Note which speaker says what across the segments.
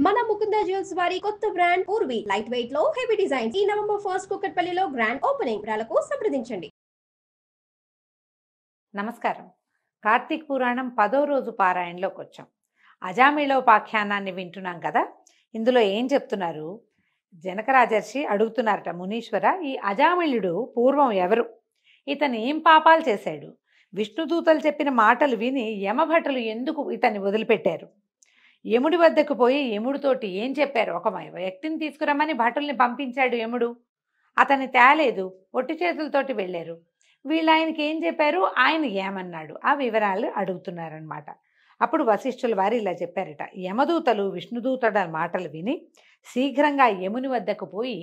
Speaker 1: మన ముకుంద జ్యువెల్స్ వారి కొత్త బ్రాండ్ పూర్వి లైట్ వెయిట్ లో హెవీ డిజైన్స్ ఈ నవంబర్ 1 కుక్కట్పల్లిలో గ్రాండ్ ఓపెనింగ్ వివరాలకు సంప్రదించండి.
Speaker 2: నమస్కారం. కార్తీక పురాణం 10వ రోజు పారాయణలోకి వచ్చాం. అజామిళోపాఖ్యానాన్ని వింటున్నాం కదా. ఇందులో ఏం చెప్తున్నారు? జనకరాజర్షి అడుగుతున్నారట, మునీశ్వర, ఈ అజామిళుడు పూర్వం ఎవరు? ఇతను ఏం పాపాలు చేశాడు? విష్ణుదూతలు చెప్పిన మాటలు విని యమభటులు ఎందుకు ఇతన్ని వదిలిపెట్టారు? యముడి వద్దకు పోయి యముడితోటి ఏం చెప్పారు? ఒక వ్యక్తిని తీసుకురమ్మని భటుల్ని పంపించాడు యముడు. అతన్ని తేలేదు, ఒట్టి చేతులతోటి వెళ్ళారు. వీళ్ళు ఆయనకి ఏం చెప్పారు, ఆయన ఏమన్నాడు? ఆ వివరాలు అడుగుతున్నారనమాట. అప్పుడు వశిష్ఠుల వారు ఇలా చెప్పారట, యమదూతలు విష్ణుదూతల మాటలు విని శీఘ్రంగా యముని వద్దకు పోయి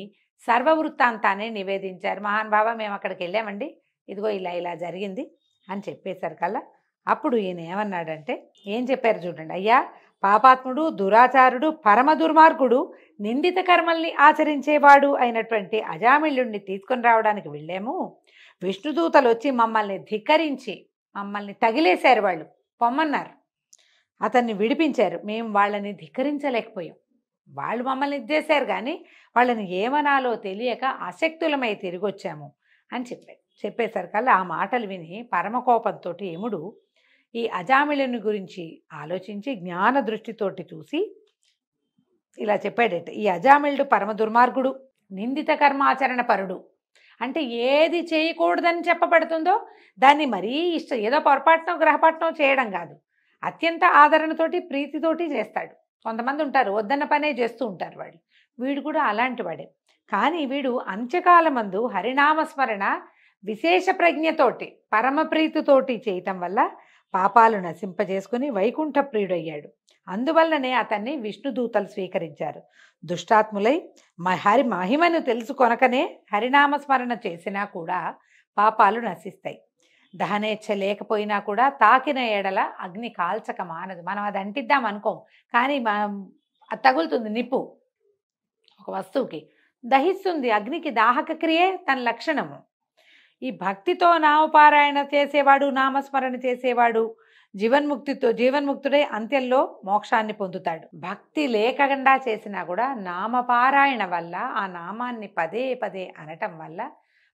Speaker 2: సర్వవృత్తాంతాన్ని నివేదించారు. మహానుభావ, మేము అక్కడికి వెళ్ళామండి, ఇదిగో ఇలా ఇలా జరిగింది అని చెప్పేశారు కల్లా. అప్పుడు ఈయన ఏమన్నాడంటే, ఏం చెప్పారు చూడండి. అయ్యా, పాపాత్ముడు, దురాచారుడు, పరమ దుర్మార్గుడు, నిందిత కర్మల్ని ఆచరించేవాడు అయినటువంటి అజామిళుణ్ణి తీసుకొని రావడానికి వెళ్ళాము. విష్ణుదూతలు వచ్చి మమ్మల్ని ధిక్కరించి మమ్మల్ని తగిలేశారు. వాళ్ళు పొమ్మన్నారు, అతన్ని విడిపించారు. మేము వాళ్ళని ధిక్కరించలేకపోయాం. వాళ్ళు మమ్మల్ని ఇద్దేశారు, కానీ వాళ్ళని ఏమనాలో తెలియక అశక్తులమై తిరిగి వచ్చాము అని చెప్పేశారు కల్లా. ఆ మాటలు విని పరమకోపంతో యముడు ఈ అజామిళుని గురించి ఆలోచించి జ్ఞాన దృష్టితోటి చూసి ఇలా చెప్పాడట, ఈ అజామిళుడు పరమ దుర్మార్గుడు, నిందిత కర్మాచరణ పరుడు. అంటే ఏది చేయకూడదని చెప్పబడుతుందో దాన్ని మరీ ఏదో పొరపాటునో గ్రహపాటునో చేయడం కాదు, అత్యంత ఆదరణతోటి ప్రీతితోటి చేస్తాడు. కొంతమంది ఉంటారు వద్దన్న పనే చేస్తూ ఉంటారు వాళ్ళు. వీడు కూడా అలాంటి వాడే. కానీ వీడు అంత్యకాలమందు హరినామస్మరణ విశేష ప్రజ్ఞతోటి పరమప్రీతితోటి చేయటం వల్ల పాపాలు నశింపజేసుకుని వైకుంఠ ప్రియుడయ్యాడు. అందువల్లనే అతన్ని విష్ణుదూతలు స్వీకరించారు. దుష్టాత్ములై హరి మహిమను తెలుసుకొనకనే హరినామస్మరణ చేసినా కూడా పాపాలు నశిస్తాయి. దహనేచ్ఛ లేకపోయినా కూడా తాకిన ఎడల అగ్ని కాల్చక మానదు. మనం అది అంటిద్దాం అనుకోం, కానీ అది తగులుతుంది. నిప్పు ఒక వస్తువుకి దహిస్తుంది, అగ్నికి దాహక క్రియే తన లక్షణము. ఈ భక్తితో నామపారాయణ చేసేవాడు, నామస్మరణ చేసేవాడు జీవన్ముక్తుడై అంత్యంలో మోక్షాన్ని పొందుతాడు. భక్తి లేకుండా చేసినా కూడా నామపారాయణ వల్ల, ఆ నామాన్ని పదే పదే అనటం వల్ల,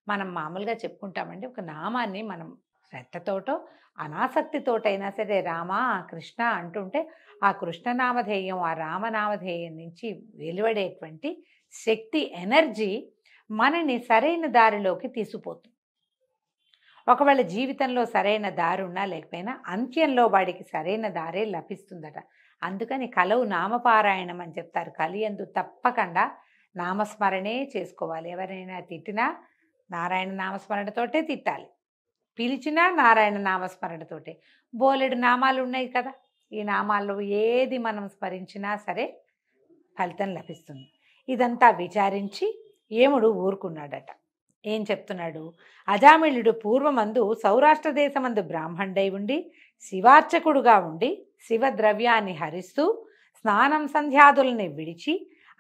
Speaker 2: మనం మామూలుగా చెప్పుకుంటామండి, ఒక నామాన్ని మనం శ్రద్ధతోటో అనాసక్తితోటైనా సరే రామ కృష్ణ అంటుంటే ఆ కృష్ణనామధేయం, ఆ రామనామధేయం నుంచి వెలువడేటువంటి శక్తి, ఎనర్జీ మనని సరైన దారిలోకి తీసుకుపోతుంది. ఒకవేళ జీవితంలో సరైన దారి ఉన్నా లేకపోయినా అంత్యంలో వాడికి సరైన దారే లభిస్తుందట. అందుకని కలవు నామపారాయణం అని చెప్తారు. కలియందు తప్పకుండా నామస్మరణే చేసుకోవాలి. ఎవరైనా తిట్టినా నారాయణ నామస్మరణతోటే తిట్టాలి, పిలిచినా నారాయణ నామస్మరణతోటే. బోలెడు నామాలు ఉన్నాయి కదా, ఈ నామాల్లో ఏది మనం స్మరించినా సరే ఫలితం లభిస్తుంది. ఇదంతా విచారించి యముడు ఊరుకున్నాడట. ఏం చెప్తున్నాడు? అజామిళుడు పూర్వమందు సౌరాష్ట్ర దేశమందు బ్రాహ్మణుడై ఉండి శివార్చకుడుగా ఉండి శివద్రవ్యాన్ని హరిస్తూ స్నానం సంధ్యాదులని విడిచి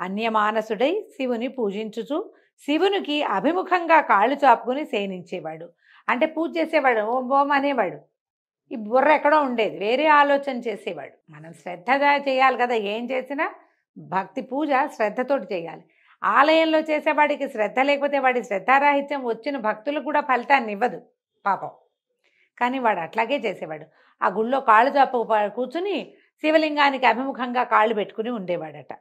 Speaker 2: అన్యమానసుడై శివుని పూజించుచు శివునికి అభిముఖంగా కాళ్ళు చాపుకుని శయనించేవాడు. అంటే పూజ చేసేవాడు, ఓం ఓం అనేవాడు. ఈ బుర్ర ఎక్కడో ఉండేది, వేరే ఆలోచన చేసేవాడు. మనం శ్రద్ధగా చేయాలి కదా, ఏం చేసినా భక్తి పూజ శ్రద్ధతోటి చేయాలి. ఆలయంలో చేసేవాడికి శ్రద్ధ లేకపోతే వాడి శ్రద్ధారాహిత్యం వచ్చిన భక్తులకు కూడా ఫలితాన్ని ఇవ్వదు పాపం. కానీ వాడు అట్లాగే చేసేవాడు. ఆ గుళ్ళో కాళ్ళు చాపు కూర్చుని శివలింగానికి అభిముఖంగా కాళ్ళు పెట్టుకుని ఉండేవాడట.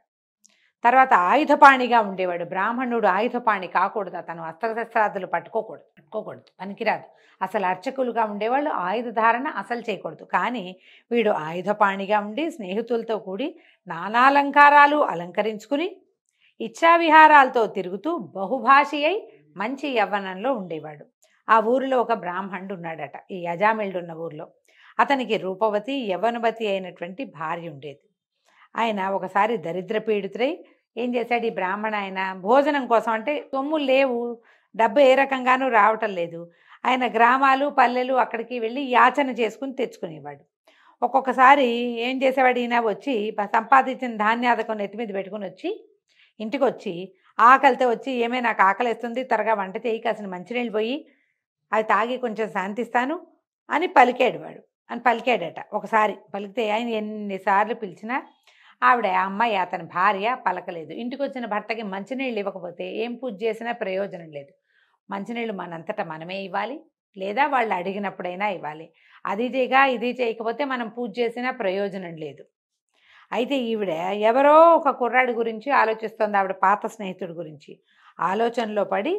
Speaker 2: తర్వాత ఆయుధపాణిగా ఉండేవాడు. బ్రాహ్మణుడు ఆయుధపాణి కాకూడదు, అతను అస్త్రశస్త్రాదులు పట్టుకోకూడదు, పనికిరాదు. అసలు అర్చకులుగా ఉండేవాళ్ళు ఆయుధ ధారణ అసలు చేయకూడదు. కానీ వీడు ఆయుధపాణిగా ఉండి స్నేహితులతో కూడి నానాలంకారాలు అలంకరించుకుని ఇచ్ఛావిహారాలతో తిరుగుతూ బహుభాషి అయి మంచి యవ్వనంలో ఉండేవాడు. ఆ ఊరిలో ఒక బ్రాహ్మణుడు ఉన్నాడట, ఈ అజామిళుడు ఉన్న ఊరిలో. అతనికి రూపవతి యవ్వనవతి అయినటువంటి భార్య ఉండేది. ఆయన ఒకసారి దరిద్ర పీడితుడై ఏం చేశాడు, ఈ బ్రాహ్మణ ఆయన భోజనం కోసం, అంటే సొమ్ములు లేవు, డబ్బు ఏ రకంగానూ రావటం లేదు. ఆయన గ్రామాలు పల్లెలు అక్కడికి వెళ్ళి యాచన చేసుకుని తెచ్చుకునేవాడు. ఒక్కొక్కసారి ఏం చేసేవాడు, ఈయన వచ్చి సంపాదించిన ధాన్యాదకం నెత్తి మీద పెట్టుకుని వచ్చి ఇంటికి వచ్చి ఆకలితో వచ్చి, ఏమే నాకు ఆకలిస్తుంది, త్వరగా వంట చేయి, కాసిన మంచినీళ్ళు పోయి అది తాగి కొంచెం శాంతిస్తాను అని పలికాడట. ఒకసారి పలికితే ఆయన ఎన్నిసార్లు పిలిచినా ఆవిడ ఆ అమ్మాయి అతని భార్య పలకలేదు. ఇంటికి వచ్చిన భర్తకి మంచినీళ్ళు ఇవ్వకపోతే ఏం పూజ చేసినా ప్రయోజనం లేదు. మంచినీళ్ళు మనంతటా మనమే ఇవ్వాలి, లేదా వాళ్ళు అడిగినప్పుడైనా ఇవ్వాలి. అది చేయగా ఇది చేయకపోతే మనం పూజ చేసినా ప్రయోజనం లేదు. అయితే ఈవిడ ఎవరో ఒక కుర్రాడి గురించి ఆలోచిస్తోంది, ఆవిడ పాత స్నేహితుడి గురించి. ఆలోచనలో పడి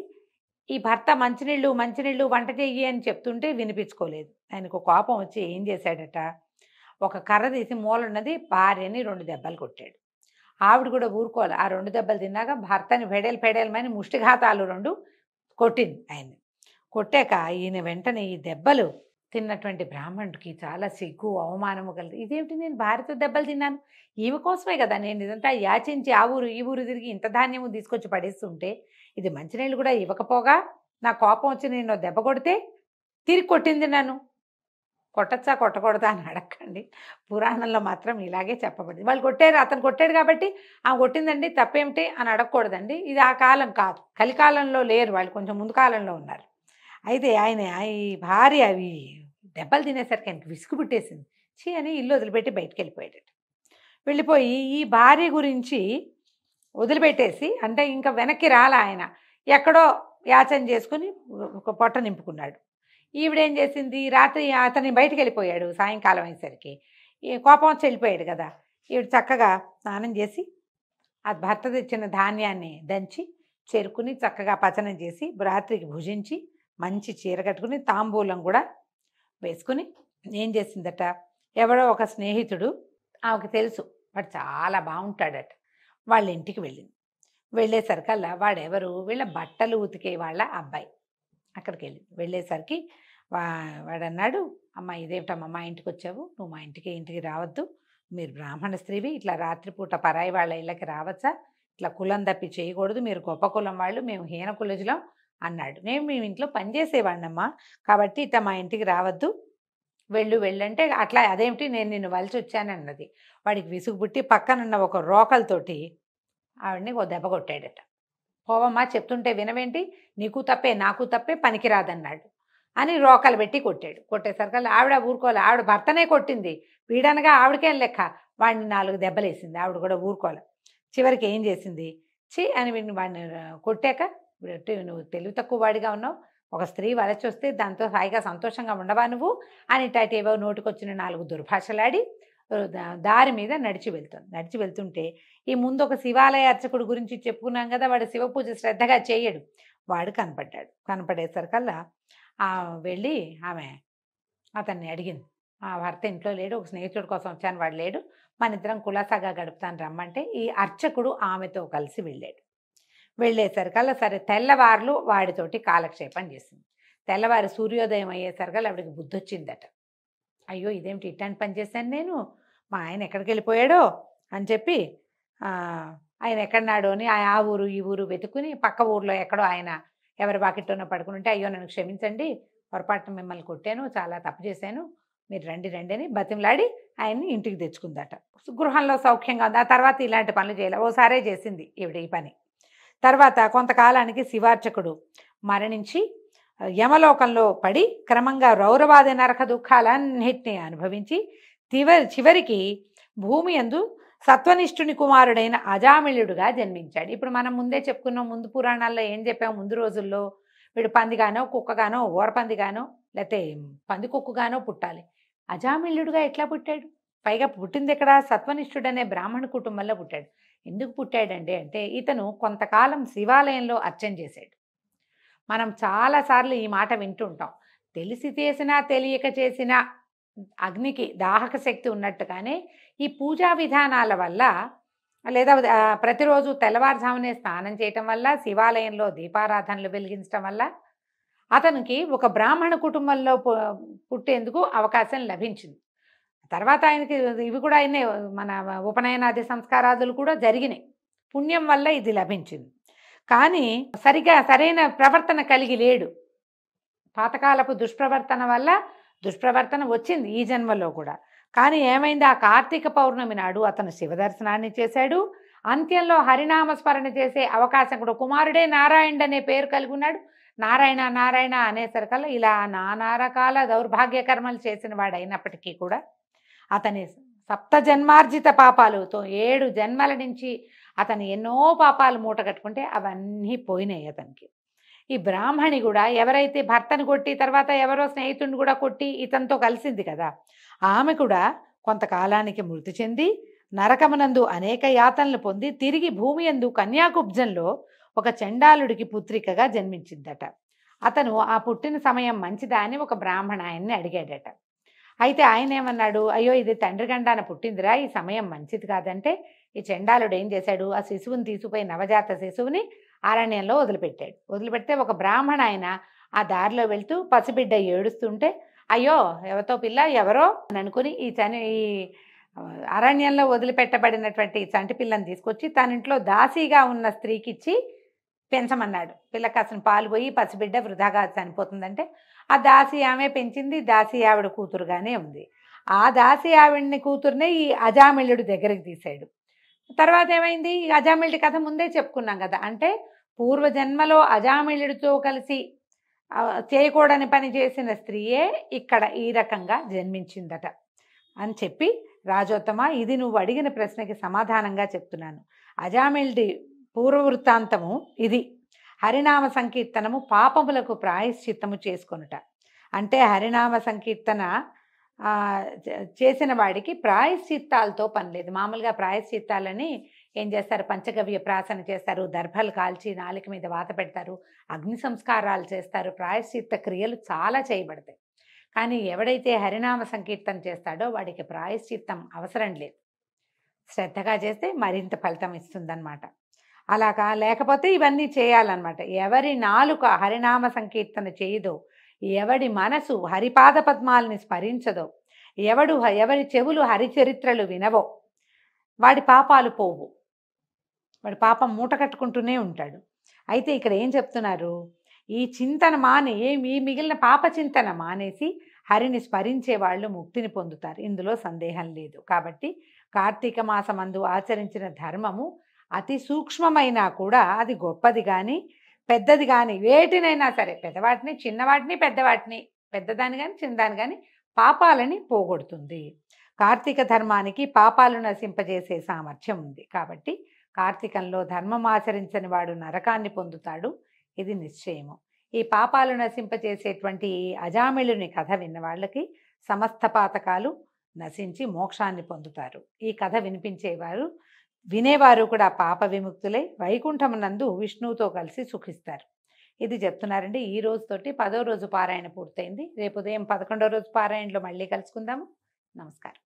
Speaker 2: ఈ భర్త మంచినీళ్ళు మంచినీళ్ళు వంట చెయ్యి అని చెప్తుంటే వినిపించుకోలేదు. ఆయనకు కోపం వచ్చి ఏం చేశాడట, ఒక కర్ర తీసి మూలన్నది భార్యని 2 దెబ్బలు కొట్టాడు. ఆవిడ కూడా ఊరుకోవాలి. ఆ 2 దెబ్బలు తిన్నాక భర్తని ఫెడేలు ఫెడేలమని ముష్టిఘాతాలు 2 కొట్టింది ఆయన్ని. కొట్టాక ఈయన వెంటనే ఈ దెబ్బలు తిన్నటువంటి బ్రాహ్మణుడికి చాలా సిగ్గు అవమానము కలిగి, ఇదేమిటి నేను భార్యతో దెబ్బలు తిన్నాను, ఈమె కోసమే కదా నేను ఇదంతా యాచించి ఆ ఊరు ఈ ఊరు తిరిగి ఇంత ధాన్యము తీసుకొచ్చి పడేస్తుంటే, ఇది మంచినీళ్ళు కూడా ఇవ్వకపోగా నా కోపం వచ్చి నేను దెబ్బ కొడితే తిరిగి కొట్టింది నన్ను. కొట్టచ్చా కొట్టకూడదా అని అడగండి, పురాణంలో మాత్రం ఇలాగే చెప్పబడింది. వాళ్ళు కొట్టారు, అతను కొట్టాడు కాబట్టి ఆమె కొట్టిందండి తప్పేమిటి అని అడగకూడదండి. ఇది ఆ కాలం కాదు, కలికాలంలో లేరు వాళ్ళు, కొంచెం ముందు కాలంలో ఉన్నారు. అయితే ఆయన ఈ భార్య అవి దెబ్బలు తినేసరికి ఆయనకి విసుగు పుట్టేసింది. చీ అని ఇల్లు వదిలిపెట్టి బయటికి వెళ్ళిపోయాడట. వెళ్ళిపోయి ఈ భార్య గురించి వదిలిపెట్టేసి, అంటే ఇంకా వెనక్కి రాలా ఆయన, ఎక్కడో యాచన చేసుకుని ఒక పొట్ట నింపుకున్నాడు. ఈవిడేం చేసింది, రాత్రి అతని బయటికి వెళ్ళిపోయాడు, సాయంకాలం అయ్యేసరికి ఈ కోపం వచ్చి వెళ్ళిపోయాడు కదా. ఈవిడ చక్కగా స్నానం చేసి ఆ భర్త తెచ్చిన ధాన్యాన్ని దంచి చెరుకుని చక్కగా పచనం చేసి రాత్రికి భుజించి మంచి చీర కట్టుకుని తాంబూలం కూడా వేసుకుని ఏం చేసిందట, ఎవడో ఒక స్నేహితుడు ఆమెకు తెలుసు వాడు చాలా బాగుంటాడట, వాళ్ళ ఇంటికి వెళ్ళింది. వెళ్ళేసరికల్లా వాడెవరు, వీళ్ళ బట్టలు ఉతికే వాళ్ళ అబ్బాయి. అక్కడికి వెళ్ళేసరికి వాడన్నాడు, అమ్మ ఇదేమిటమ్మా మా ఇంటికి వచ్చావు, నువ్వు మా ఇంటికి రావద్దు, మీరు బ్రాహ్మణ స్త్రీవి, ఇట్లా రాత్రిపూట పరాయి వాళ్ళ ఇళ్ళకి రావచ్చా, ఇట్లా కులం తప్పి చేయకూడదు, మీరు గొప్ప కులం వాళ్ళు, మేము హీన కులజులం అన్నాడు. నేను మీ ఇంట్లో పనిచేసేవాడినమ్మా, కాబట్టి ఇట్లా మా ఇంటికి రావద్దు, వెళ్ళంటే అట్లా అదేమిటి నేను నిన్ను వలసి వచ్చానన్నది. వాడికి విసుగు పుట్టి పక్కనున్న ఒక రోకలతోటి ఆవిడని ఓ దెబ్బ కొట్టాడట. పోవమ్మా చెప్తుంటే వినవేంటి, నీకు తప్పే నాకు తప్పే, పనికిరాదన్నాడు అని రోకలు పెట్టి కొట్టాడు. కొట్టేసరికి ఆవిడ ఊరుకోలే, ఆవిడ భర్తనే కొట్టింది, వీడనగా ఆవిడకేం లెక్క, వాడిని 4 దెబ్బలేసింది, ఆవిడ కూడా ఊరుకోలే. చివరికి ఏం చేసింది, చి అని వాడిని కొట్టాక, నువ్వు తెలివి తక్కువ వాడిగా ఉన్నావు, ఒక స్త్రీ వలచి వస్తే దాంతో హాయిగా సంతోషంగా ఉండవా నువ్వు అని ఏవో నోటికొచ్చిన 4 దుర్భాషలాడి దారి మీద నడిచి వెళ్తుంటే ఈ ముందు ఒక శివాలయ అర్చకుడు గురించి చెప్పుకున్నాం కదా, వాడు శివ పూజ శ్రద్ధగా చేయడు, వాడు కనపడేసరికల్లా వెళ్ళి ఆమె అతన్ని అడిగింది, ఆ భర్త ఇంట్లో లేడు, ఒక స్నేహితుడి కోసం వచ్చాను, వాడు లేడు, మన ఇద్దరం కులాసాగా గడుపుతాను రమ్మంటే ఈ అర్చకుడు ఆమెతో కలిసి వెళ్ళేసరికల్లా సరే తెల్లవారులు వాడితోటి కాలక్షేపం చేసింది. తెల్లవారు సూర్యోదయం అయ్యేసరికల్లా ఆవిడకి బుద్ధి వచ్చిందట, అయ్యో ఇదేమిటి ఇట్లాంటి పని చేశాను నేను, మా ఆయన ఎక్కడికి వెళ్ళిపోయాడో అని చెప్పి ఆయన ఎక్కడన్నాడో అని ఆ ఊరు ఈ ఊరు వెతుకుని పక్క ఊర్లో ఎక్కడో ఆయన ఎవరి బాకెట్లోనో పడుకుని ఉంటే, అయ్యో నన్ను క్షమించండి, పొరపాటున మిమ్మల్ని కొట్టాను, చాలా తప్పు చేశాను, మీరు రండి అని బతిమలాడి ఆయన్ని ఇంటికి తెచ్చుకుందట. గృహంలో సౌఖ్యంగా ఉంది. ఆ తర్వాత ఇలాంటి పనులు చేయలే, ఓసారే చేసింది ఈవిడ ఈ పని. తర్వాత కొంతకాలానికి శివార్చకుడు మరణించి యమలోకంలో పడి క్రమంగా రౌరవాది నరక దుఃఖాలన్నిటినీ అనుభవించి చివరికి భూమి యందు సత్వనిష్ఠుని కుమారుడైన అజామిళుడుగా జన్మించాడు. ఇప్పుడు మనం ముందే చెప్పుకున్నాం, ముందు పురాణాల్లో ఏం చెప్పాము, ముందు రోజుల్లో వీడు పందిగానో కుక్కగానో ఓరపందిగానో లేకపోతే పంది కుక్కగానో పుట్టాలి. అజామిళుడుగా ఎట్లా పుట్టాడు, పైగా పుట్టింది ఎక్కడ, సత్వనిష్ఠుడనే బ్రాహ్మణ కుటుంబంలో పుట్టాడు. ఎందుకు పుట్టాడండి అంటే ఇతను కొంతకాలం శివాలయంలో అర్చన చేశాడు. మనం చాలాసార్లు ఈ మాట వింటుంటాం, తెలిసి చేసినా తెలియక చేసినా అగ్నికి దాహక శక్తి ఉన్నట్టుగానే ఈ పూజా విధానాల వల్ల లేదా ప్రతిరోజు తెల్లవారుజామునే స్నానం చేయటం వల్ల, శివాలయంలో దీపారాధనలు వెలిగించడం వల్ల అతనికి ఒక బ్రాహ్మణ కుటుంబంలో పుట్టేందుకు అవకాశం లభించింది. తర్వాత ఆయనకి ఇవి కూడా అయినాయి, మన ఉపనయనాది సంస్కారాదులు కూడా జరిగినాయి, పుణ్యం వల్ల ఇది లభించింది. కానీ సరైన ప్రవర్తన కలిగి లేడు. పాతకాలపు దుష్ప్రవర్తన వల్ల దుష్ప్రవర్తన వచ్చింది ఈ జన్మలో కూడా. కానీ ఏమైంది, ఆ కార్తీక పౌర్ణమి నాడు అతను శివదర్శనాన్ని చేశాడు. అంత్యంలో హరినామస్మరణ చేసే అవకాశం కూడా, కుమారుడే నారాయణుడు అనే పేరు కలిగి ఉన్నాడు. నారాయణ నారాయణ అనేసరికల్లా ఇలా నానా రకాల దౌర్భాగ్య కర్మలు చేసిన వాడు అయినప్పటికీ కూడా అతని సప్త జన్మార్జిత పాపాలుతో 7 జన్మల నుంచి అతను ఎన్నో పాపాలు మూట కట్టుకుంటే అవన్నీ పోయినాయి అతనికి. ఈ బ్రాహ్మణి కూడా ఎవరైతే భర్తను కొట్టి తర్వాత ఎవరో స్నేహితుడిని కూడా కొట్టి ఇతనితో కలిసింది కదా, ఆమె కూడా కొంతకాలానికి మృతి చెంది నరకమునందు అనేక యాతనలు పొంది తిరిగి భూమి యందు కన్యాకుబ్జంలో ఒక చండాలుడికి పుత్రికగా జన్మించిందట. అతను ఆ పుట్టిన సమయం మంచిదా అని ఒక బ్రాహ్మణ ఆయన్ని అడిగాడట. అయితే ఆయన ఏమన్నాడు, అయ్యో ఇది తండ్రి గండాన పుట్టిందిరా, ఈ సమయం మంచిది కాదంటే ఈ చండాలుడు ఏం చేశాడు, ఆ శిశువుని తీసుకుపోయి నవజాత శిశువుని అరణ్యంలో వదిలిపెట్టాడు. వదిలిపెడితే ఒక బ్రాహ్మణ ఆయన ఆ దారిలో వెళ్తూ పసిబిడ్డ ఏడుస్తుంటే అయ్యో ఎవతో పిల్ల ఎవరో అని అనుకుని ఈ అరణ్యంలో వదిలిపెట్టబడినటువంటి చంటి పిల్లని తీసుకొచ్చి తన ఇంట్లో దాసీగా ఉన్న స్త్రీకి ఇచ్చి పెంచమన్నాడు. పిల్లకి అసలు పాలు పోయి పసిబిడ్డ వృధాగా చనిపోతుందంటే ఆ దాసి ఆమె పెంచింది, దాసి ఆవిడ కూతురుగానే ఉంది. ఆ దాసి ఆవిడ్ని కూతురునే ఈ అజామిళుడు దగ్గరికి తీశాడు. తర్వాత ఏమైంది, ఈ అజామిళుడి కథ ముందే చెప్పుకున్నాం కదా, అంటే పూర్వజన్మలో అజామిళుడితో కలిసి చేయకూడని పని చేసిన స్త్రీయే ఇక్కడ ఈ రకంగా జన్మించిందట అని చెప్పి, రాజోత్తమ ఇది నువ్వు అడిగిన ప్రశ్నకి సమాధానంగా చెప్తున్నాను. అజామిళుడి పూర్వవృత్తాంతము ఇది. హరినామ సంకీర్తనము పాపములకు ప్రాయశ్చిత్తము చేసుకొనుట. అంటే హరినామ సంకీర్తన చేసిన వాడికి ప్రాయశ్చిత్తాలతో పని లేదు. మామూలుగా ప్రాయశ్చిత్తాలని ఏం చేస్తారు, పంచగవ్య ప్రాసన చేస్తారు, దర్భలు కాల్చి నాలుక మీద వాత పెడతారు, అగ్ని సంస్కారాలు చేస్తారు, ప్రాయశ్చిత్త క్రియలు చాలా చేయబడతాయి. కానీ ఎవడైతే హరినామ సంకీర్తన చేస్తాడో వాడికి ప్రాయశ్చిత్తం అవసరం లేదు. శ్రద్ధగా చేస్తే మరింత ఫలితం ఇస్తుందన్నమాట. అలాగా లేకపోతే ఇవన్నీ చేయాలన్నమాట. ఎవరి నాలుక హరినామ సంకీర్తన చేయదో, ఎవడి మనసు హరిపాద పద్మాలని స్మరించదో, ఎవరి చెవులు హరిచరిత్రలు వినవో వాడి పాపాలు పోవు, వాడి పాపం మూట కట్టుకుంటూనే ఉంటాడు. అయితే ఇక్కడ ఏం చెప్తున్నారు, ఈ చింతన మాని ఈ మిగిలిన పాప చింతన మానేసి హరిని స్మరించే వాళ్ళు ముక్తిని పొందుతారు, ఇందులో సందేహం లేదు. కాబట్టి కార్తీక మాసమందు ఆచరించిన ధర్మము అతి సూక్ష్మమైనా కూడా అది గొప్పది కానీ పెద్దది కానీ వేటినైనా సరే, పెద్దవాటిని చిన్నవాటిని పెద్దవాటిని, పెద్దదాని కానీ చిన్నదాని కానీ పాపాలని పోగొడుతుంది. కార్తీక ధర్మానికి పాపాలు నశింపజేసే సామర్థ్యం ఉంది. కాబట్టి కార్తీకంలో ధర్మం ఆచరించని వాడు నరకాన్ని పొందుతాడు, ఇది నిశ్చయము. ఈ పాపాలు నశింపజేసేటువంటి అజామిళుని కథ విన్న వాళ్ళకి సమస్త పాతకాలు నశించి మోక్షాన్ని పొందుతారు. ఈ కథ వినేవారు కూడా పాప విముక్తులై వైకుంఠమునందు విష్ణువుతో కలిసి సుఖిస్తారు. ఇది చెప్తున్నారండి. ఈ రోజుతోటి 10వ రోజు పారాయణ పూర్తయింది. రేపు ఉదయం 11వ రోజు పారాయణలో మళ్ళీ కలుసుకుందాము. నమస్కారం.